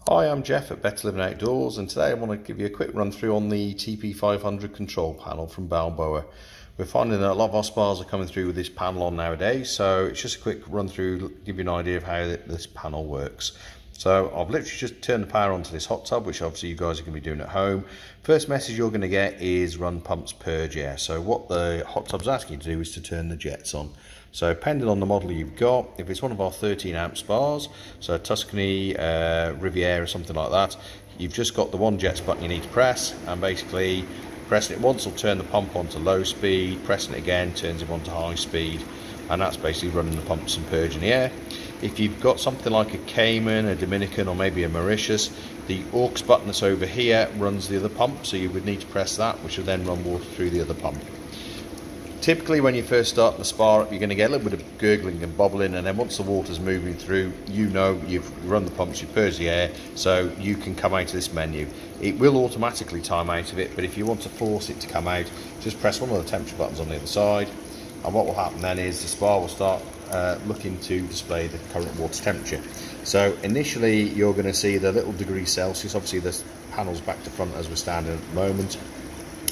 Hi, I'm Jeff at Better Living Outdoors, and today I want to give you a quick run through on the TP500 control panel from Balboa. We're finding that a lot of our spas are coming through with this panel on nowadays, so it's just a quick run through, give you an idea of how this panel works. So I've literally just turned the power onto this hot tub, which obviously you guys are going to be doing at home. First message you're going to get is run pumps purge air. So what the hot tub's asking you to do is to turn the jets on. So depending on the model you've got, if it's one of our 13 amp spas, so Tuscany, Riviera or something like that, you've just got the one jets button you need to press, and basically pressing it once will turn the pump onto low speed, pressing it again turns it onto high speed, and that's basically running the pumps and purging the air. If you've got something like a Cayman, a Dominican or maybe a Mauritius, the aux button that's over here runs the other pump, so you would need to press that, which will then run water through the other pump. Typically when you first start the spa up, you're going to get a little bit of gurgling and bubbling, and then once the water's moving through, you know you've run the pumps, you've purged the air, so you can come out of this menu. It will automatically time out of it, but if you want to force it to come out, just press one of the temperature buttons on the other side, and what will happen then is the spa will start looking to display the current water temperature. So initially you're going to see the little degrees Celsius, obviously the panel's back to front as we're standing at the moment,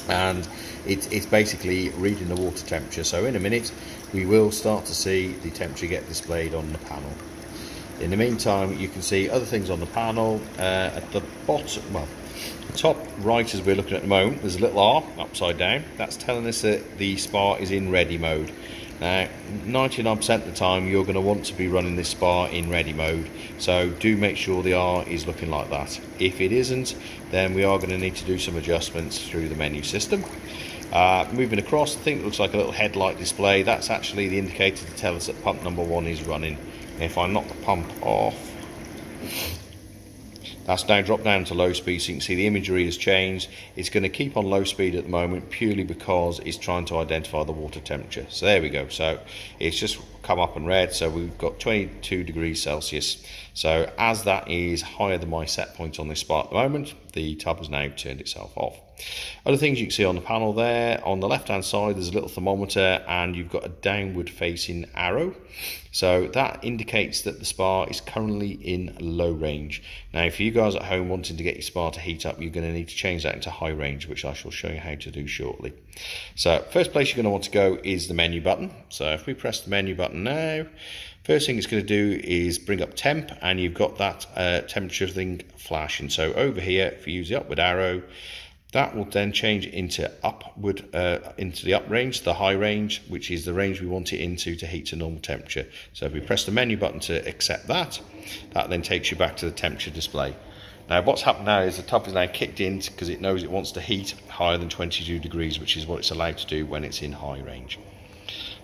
and it's basically reading the water temperature. So in a minute we will start to see the temperature get displayed on the panel. In the meantime, you can see other things on the panel. At the bottom, well, top right as we're looking at the moment, there's a little R upside down. That's telling us that the spa is in ready mode. Now 99% of the time you're going to want to be running this spa in ready mode, so do make sure the R is looking like that. If it isn't, then we are going to need to do some adjustments through the menu system. Moving across, I think it looks like a little headlight display. That's actually the indicator to tell us that pump number 1 is running. If I knock the pump off, that's now dropped down to low speed, so you can see the imagery has changed. It's going to keep on low speed at the moment purely because it's trying to identify the water temperature. So there we go, so it's just come up and read, so we've got 22 degrees Celsius. So as that is higher than my set point on this spa at the moment, the tub has now turned itself off. Other things you can see on the panel there, on the left hand side there's a little thermometer, and you've got a downward facing arrow, so that indicates that the spa is currently in low range. Now if you guys at home wanting to get your spa to heat up, you're going to need to change that into high range, which I shall show you how to do shortly. So first place you're going to want to go is the menu button. So if we press the menu button now, first thing it's going to do is bring up temp, and you've got that temperature thing flashing. So over here, if you use the upward arrow, that will then change into upward, into the up range, the high range, which is the range we want it into to heat to normal temperature. So if we press the menu button to accept that, that then takes you back to the temperature display. Now what's happened now is the tub is now kicked in because it knows it wants to heat higher than 22 degrees, which is what it's allowed to do when it's in high range.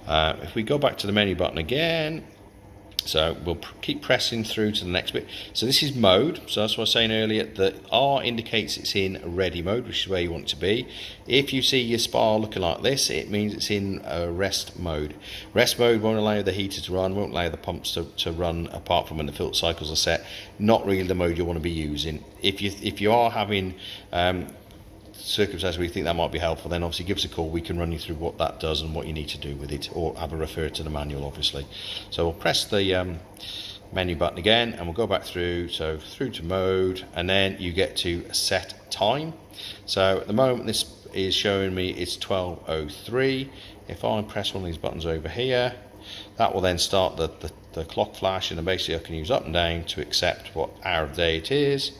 If we go back to the menu button again, so we'll keep pressing through to the next bit. So this is mode, so that's what I was saying earlier, that R indicates it's in ready mode, which is where you want it to be. If you see your spa looking like this, it means it's in rest mode. Rest mode won't allow the heater to run, won't allow the pumps to run apart from when the filter cycles are set. Not really the mode you want to be using. If you are having circumstances where you think that might be helpful, then obviously give us a call. We can run you through what that does and what you need to do with it, or have a refer to the manual obviously. So we'll press the menu button again, and we'll go back through, so through to mode, and then you get to set time. So at the moment this is showing me it's 12:03. If I press one of these buttons over here, that will then start the clock flash, and basically I can use up and down to accept what hour of the day it is.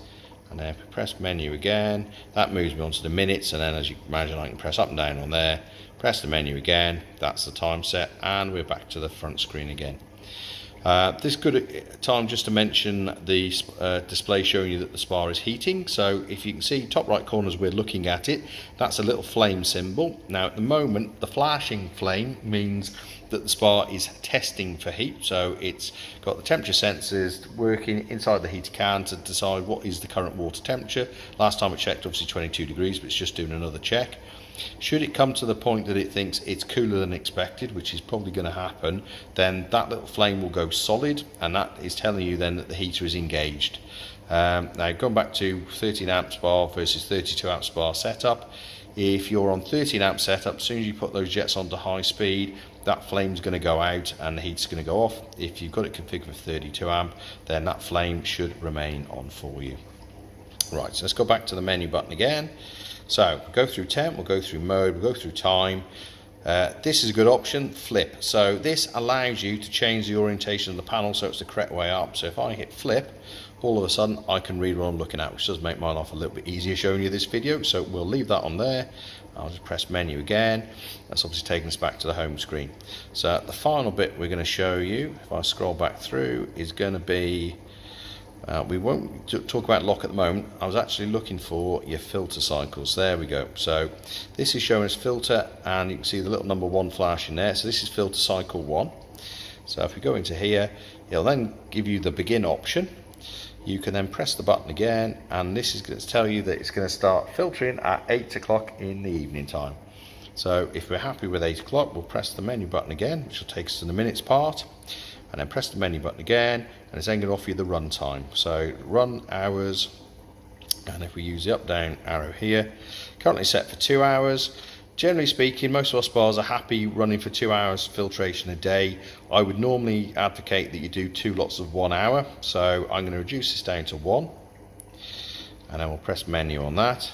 And then if I press menu again, that moves me onto the minutes, and then as you can imagine I can press up and down on there, press the menu again, that's the time set, and we're back to the front screen again. This good time just to mention the display showing you that the spa is heating. So if you can see top right corner as we're looking at it, that's a little flame symbol. Now at the moment the flashing flame means that the spa is testing for heat, so it's got the temperature sensors working inside the heater can to decide what is the current water temperature. Last time it checked obviously 22 degrees, but it's just doing another check. Should it come to the point that it thinks it's cooler than expected, which is probably going to happen, then that little flame will go solid, and that is telling you then that the heater is engaged. Now going back to 13 amp spa versus 32 amp spa setup, if you're on 13 amp setup, as soon as you put those jets onto high speed, that flame's going to go out and the heat's going to go off. If you've got it configured for 32 amp, then that flame should remain on for you. Right, so let's go back to the menu button again. So go through temp, we'll go through mode, we'll go through time. This is a good option, flip. So this allows you to change the orientation of the panel so it's the correct way up. So if I hit flip, all of a sudden I can read what I'm looking at, which does make my life a little bit easier showing you this video. So we'll leave that on there. I'll just press menu again. That's obviously taking us back to the home screen. So the final bit we're going to show you, if I scroll back through, is going to be, we won't talk about lock at the moment. I was actually looking for your filter cycles. There we go. So this is showing us filter, and you can see the little number 1 flashing there. So this is filter cycle 1. So if we go into here, it'll then give you the begin option. You can then press the button again, and this is going to tell you that it's going to start filtering at 8 o'clock in the evening time. So if we're happy with 8 o'clock, we'll press the menu button again, which will take us to the minutes part, and then press the menu button again, and it's then going to offer you the run time. So run hours, and if we use the up down arrow here, currently set for 2 hours. Generally speaking, most of our spas are happy running for 2 hours filtration a day. I would normally advocate that you do 2 lots of 1 hour. So I'm going to reduce this down to 1. And then we'll press menu on that.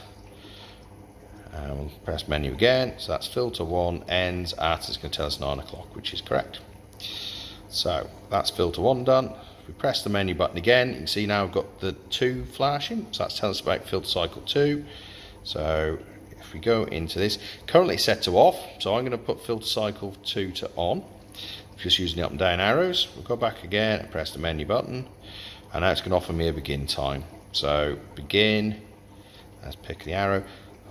And we'll press menu again. So that's filter 1 ends at, it's going to tell us 9 o'clock, which is correct. So that's filter 1 done. If we press the menu button again, you can see now I've got the 2 flashing. So that's telling us about filter cycle 2. So if we go into this, currently set to off, so I'm going to put filter cycle 2 to on, just using the up and down arrows. We'll go back again and press the menu button, and now it's going to offer me a begin time. So begin, let's pick the arrow.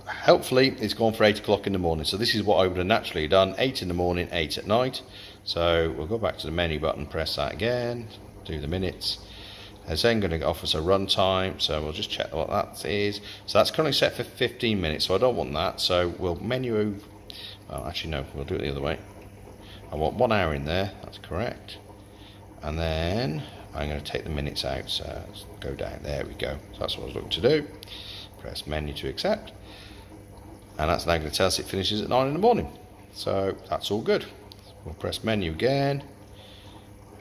Hopefully it's gone for 8 o'clock in the morning, so this is what I would have naturally done, 8 in the morning, 8 at night. So we'll go back to the menu button, press that again, do the minutes. It's then going to offer us a run time, so we'll just check what that is. So that's currently set for 15 minutes, so I don't want that. So we'll menu, well actually no, we'll do it the other way. I want 1 hour in there, that's correct. And then I'm going to take the minutes out, so let's go down, there we go. So that's what I was looking to do. Press menu to accept. And that's now going to tell us it finishes at 9 in the morning. So that's all good. We'll press menu again,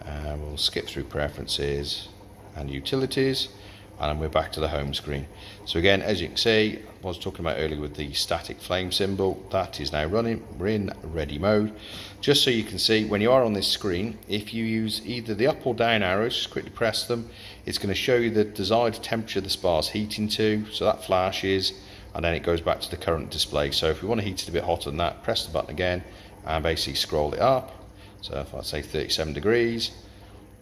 and we'll skip through preferences and utilities, and then we're back to the home screen. So again, as you can see, I was talking about earlier with the static flame symbol, that is now running. We're in ready mode. Just so you can see, when you are on this screen, if you use either the up or down arrows, just quickly press them, it's going to show you the desired temperature the spa is heating to, so that flashes, and then it goes back to the current display. So if we want to heat it a bit hotter than that, press the button again and basically scroll it up. So if I say 37 degrees,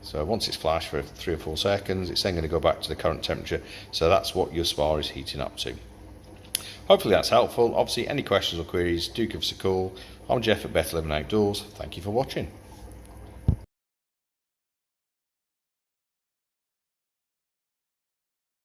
so once it's flashed for 3 or 4 seconds, it's then going to go back to the current temperature. So that's what your spa is heating up to. Hopefully that's helpful. Obviously, any questions or queries, do give us a call. I'm Jeff at Better Living Outdoors. Thank you for watching.